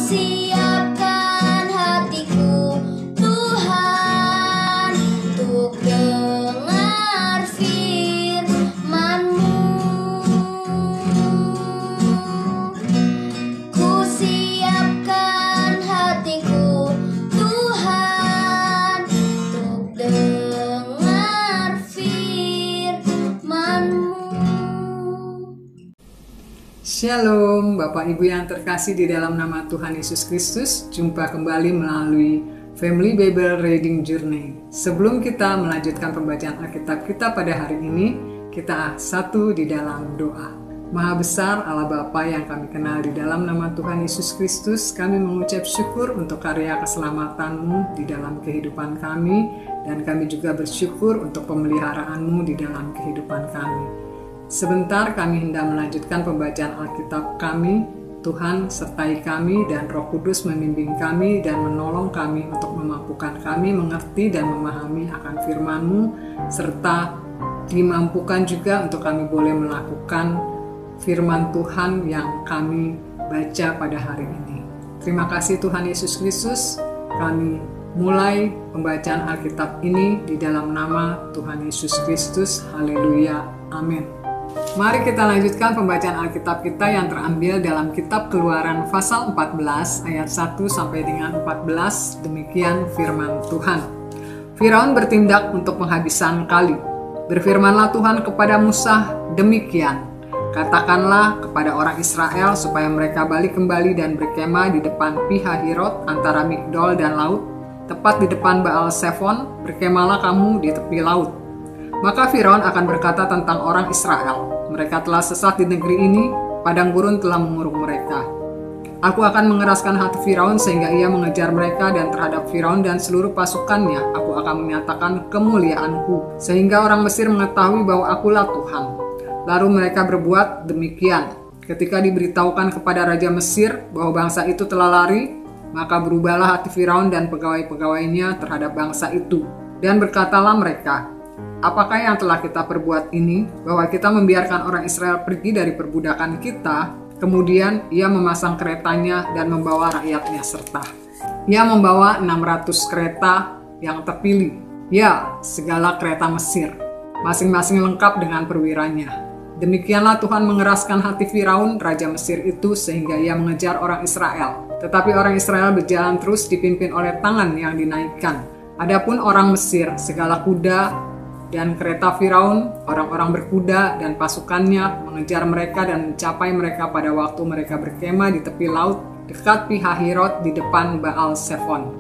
siapkan hatiku Tuhan untuk dengar firman-Mu. Ku siapkan hatiku Tuhan untuk dengar firman-Mu. Shalom, Bapak Ibu yang terkasih di dalam nama Tuhan Yesus Kristus. Jumpa kembali melalui Family Bible Reading Journey. Sebelum kita melanjutkan pembacaan Alkitab kita pada hari ini, kita satu di dalam doa. Maha besar Allah Bapa yang kami kenal di dalam nama Tuhan Yesus Kristus, kami mengucap syukur untuk karya keselamatan-Mu di dalam kehidupan kami, dan kami juga bersyukur untuk pemeliharaan-Mu di dalam kehidupan kami. Sebentar kami hendak melanjutkan pembacaan Alkitab kami. Tuhan sertai kami dan Roh Kudus membimbing kami dan menolong kami untuk memampukan kami mengerti dan memahami akan firman-Mu, serta dimampukan juga untuk kami boleh melakukan firman Tuhan yang kami baca pada hari ini. Terima kasih Tuhan Yesus Kristus. Kami mulai pembacaan Alkitab ini di dalam nama Tuhan Yesus Kristus. Haleluya. Amin. Mari kita lanjutkan pembacaan Alkitab kita yang terambil dalam kitab Keluaran pasal 14 ayat 1 sampai dengan 14. Demikian firman Tuhan. Firaun bertindak untuk penghabisan kali. Berfirmanlah Tuhan kepada Musa demikian. Katakanlah kepada orang Israel supaya mereka balik kembali dan berkemah di depan Pi-hahirot antara Migdol dan laut, tepat di depan Baal-Zephon. Berkemahlah kamu di tepi laut. Maka Firaun akan berkata tentang orang Israel, mereka telah sesat di negeri ini, padang gurun telah mengurung mereka. Aku akan mengeraskan hati Firaun sehingga ia mengejar mereka, dan terhadap Firaun dan seluruh pasukannya aku akan menyatakan kemuliaanku, sehingga orang Mesir mengetahui bahwa akulah Tuhan. Lalu mereka berbuat demikian. Ketika diberitahukan kepada Raja Mesir bahwa bangsa itu telah lari, maka berubahlah hati Firaun dan pegawai-pegawainya terhadap bangsa itu. Dan berkatalah mereka, apakah yang telah kita perbuat ini, bahwa kita membiarkan orang Israel pergi dari perbudakan kita, kemudian ia memasang keretanya dan membawa rakyatnya serta. Ia membawa 600 kereta yang terpilih, ya segala kereta Mesir, masing-masing lengkap dengan perwiranya. Demikianlah Tuhan mengeraskan hati Firaun, Raja Mesir itu, sehingga ia mengejar orang Israel. Tetapi orang Israel berjalan terus dipimpin oleh tangan yang dinaikkan. Adapun orang Mesir, segala kuda dan kereta Firaun, orang-orang berkuda dan pasukannya mengejar mereka dan mencapai mereka pada waktu mereka berkemah di tepi laut dekat Pi-hahirot di depan Baal-Zephon.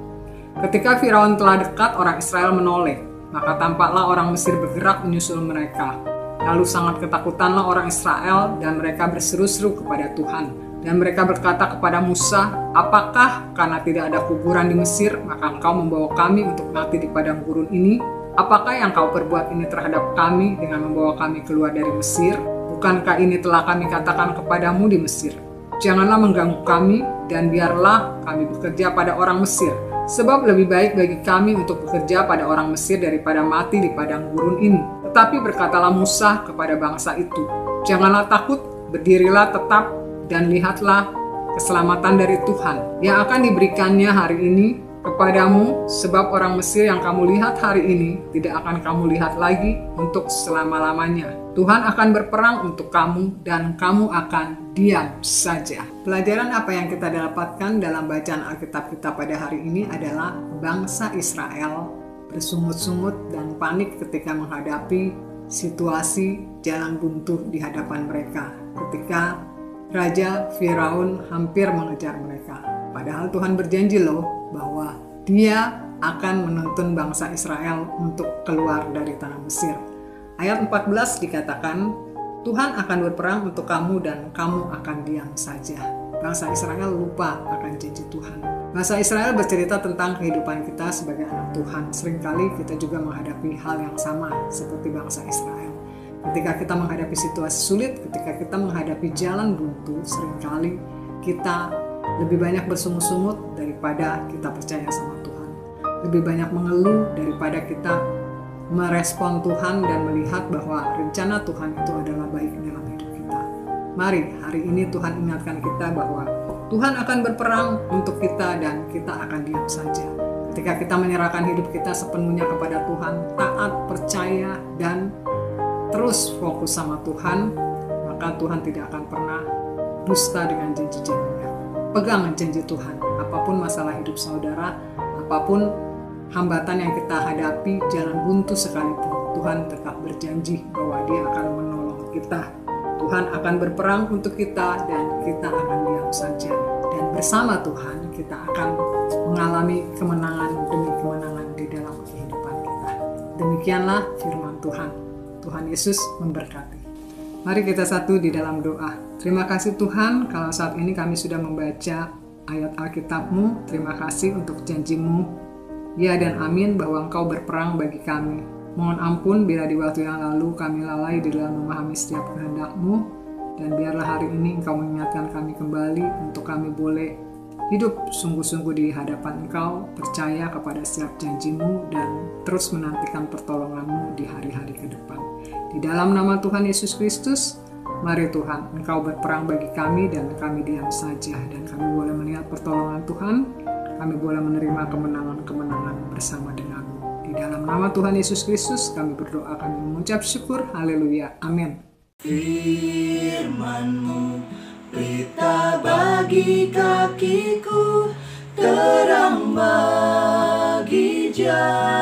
Ketika Firaun telah dekat, orang Israel menoleh, maka tampaklah orang Mesir bergerak menyusul mereka. Lalu sangat ketakutanlah orang Israel dan mereka berseru-seru kepada Tuhan. Dan mereka berkata kepada Musa, apakah karena tidak ada kuburan di Mesir, maka engkau membawa kami untuk mati di padang gurun ini? Apakah yang kau perbuat ini terhadap kami dengan membawa kami keluar dari Mesir? Bukankah ini telah kami katakan kepadamu di Mesir? Janganlah mengganggu kami, dan biarlah kami bekerja pada orang Mesir. Sebab lebih baik bagi kami untuk bekerja pada orang Mesir daripada mati di padang gurun ini. Tetapi berkatalah Musa kepada bangsa itu, janganlah takut, berdirilah tetap, dan lihatlah keselamatan dari Tuhan yang akan diberikannya hari ini kepadamu, sebab orang Mesir yang kamu lihat hari ini tidak akan kamu lihat lagi untuk selama-lamanya. Tuhan akan berperang untuk kamu dan kamu akan diam saja. Pelajaran apa yang kita dapatkan dalam bacaan Alkitab kita pada hari ini adalah bangsa Israel bersungut-sungut dan panik ketika menghadapi situasi jalan buntu di hadapan mereka. Ketika Raja Firaun hampir mengejar mereka. Padahal Tuhan berjanji loh bahwa Dia akan menuntun bangsa Israel untuk keluar dari tanah Mesir. Ayat 14 dikatakan, Tuhan akan berperang untuk kamu dan kamu akan diam saja. Bangsa Israel lupa akan janji Tuhan. Bangsa Israel bercerita tentang kehidupan kita sebagai anak Tuhan. Seringkali kita juga menghadapi hal yang sama seperti bangsa Israel. Ketika kita menghadapi situasi sulit, ketika kita menghadapi jalan buntu, seringkali kita lebih banyak bersungut-sungut daripada kita percaya sama Tuhan. Lebih banyak mengeluh daripada kita merespon Tuhan dan melihat bahwa rencana Tuhan itu adalah baik dalam hidup kita. Mari hari ini Tuhan ingatkan kita bahwa Tuhan akan berperang untuk kita dan kita akan diam saja. Ketika kita menyerahkan hidup kita sepenuhnya kepada Tuhan, taat, percaya, dan terus fokus sama Tuhan, maka Tuhan tidak akan pernah dusta dengan janji-janjinya. Pegang janji Tuhan, apapun masalah hidup saudara, apapun hambatan yang kita hadapi, jalan buntu sekalipun, Tuhan tetap berjanji bahwa Dia akan menolong kita. Tuhan akan berperang untuk kita dan kita akan diam saja. Dan bersama Tuhan kita akan mengalami kemenangan demi kemenangan di dalam kehidupan kita. Demikianlah firman Tuhan. Tuhan Yesus memberkati. Mari kita satu di dalam doa. Terima kasih Tuhan kalau saat ini kami sudah membaca ayat Alkitab-Mu. Terima kasih untuk janji-Mu. Ya dan amin bahwa Engkau berperang bagi kami. Mohon ampun bila di waktu yang lalu kami lalai di dalam memahami setiap kehendak-Mu, dan biarlah hari ini Engkau mengingatkan kami kembali untuk kami boleh hidup sungguh-sungguh di hadapan Engkau, percaya kepada setiap janji-Mu, dan terus menantikan pertolongan-Mu di hari-hari ke depan. Di dalam nama Tuhan Yesus Kristus, mari Tuhan, Engkau berperang bagi kami dan kami diam saja, dan kami boleh melihat pertolongan Tuhan, kami boleh menerima kemenangan-kemenangan bersama denganmu. Di dalam nama Tuhan Yesus Kristus kami berdoa, kami mengucap syukur. Haleluya. Amin. Firman-Mu berita bagi kakiku, terang bagi jalan.